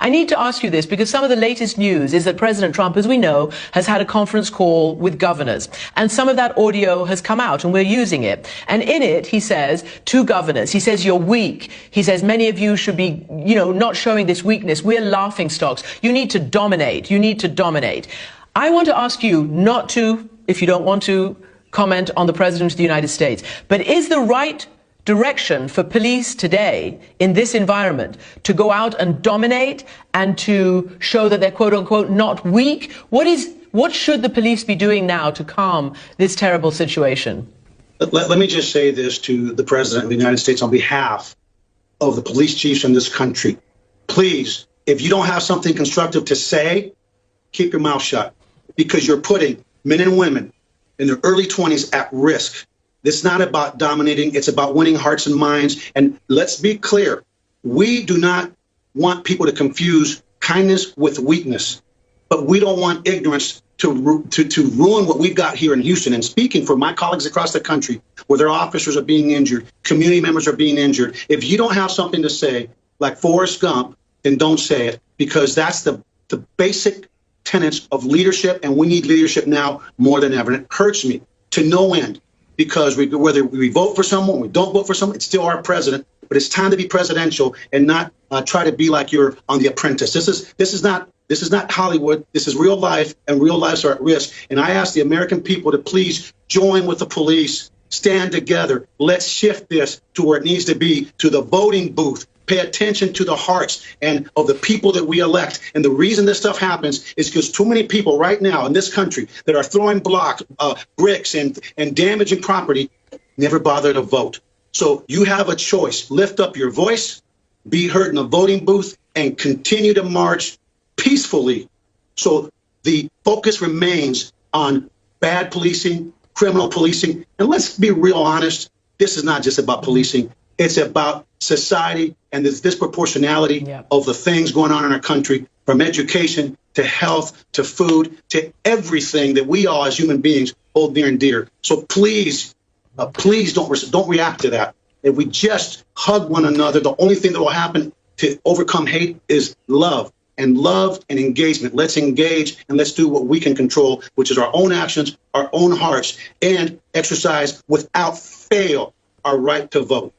I need to ask you this because some of the latest news is that President Trump, as we know, has had a conference call with governors. And some of that audio has come out and we're using it. And in it, he says to governors, he says, you're weak. He says, many of you should be, not showing this weakness. We're laughing stocks. You need to dominate. You need to dominate. I want to ask you not to, if you don't want to, comment on the President of the United States. But is the right direction for police today in this environment to go out and dominate and to show that they're quote unquote not weak? What should the police be doing now to calm this terrible situation? Let me just say this to the President of the United States on behalf of the police chiefs in this country. Please, if you don't have something constructive to say, keep your mouth shut, because you're putting men and women in their early 20s at risk. This is not about dominating. It's about winning hearts and minds. And let's be clear. We do not want people to confuse kindness with weakness, but we don't want ignorance to ruin what we've got here in Houston. And speaking for my colleagues across the country, where their officers are being injured, community members are being injured, if you don't have something to say, like Forrest Gump, then don't say it, because that's the basic tenets of leadership, and we need leadership now more than ever. And it hurts me to no end, because whether we vote for someone, we don't vote for someone, it's still our president. But it's time to be presidential and not try to be like you're on The Apprentice. This is not Hollywood. This is real life, and real lives are at risk. And I ask the American people to please join with the police, stand together. Let's shift this to where it needs to be, to the voting booth. Pay attention to the hearts and of the people that we elect. And the reason this stuff happens is because too many people right now in this country that are throwing blocks, bricks and damaging property never bother to vote. So you have a choice. Lift up your voice, be heard in the voting booth, and continue to march peacefully. So the focus remains on bad policing, criminal policing. And let's be real honest. This is not just about policing. It's about society and this disproportionality of the things going on in our country, from education to health to food to everything that we all as human beings hold near and dear. So please don't react to that. If we just hug one another, the only thing that will happen to overcome hate is love and engagement. Let's engage and let's do what we can control, which is our own actions, our own hearts, and exercise without fail our right to vote.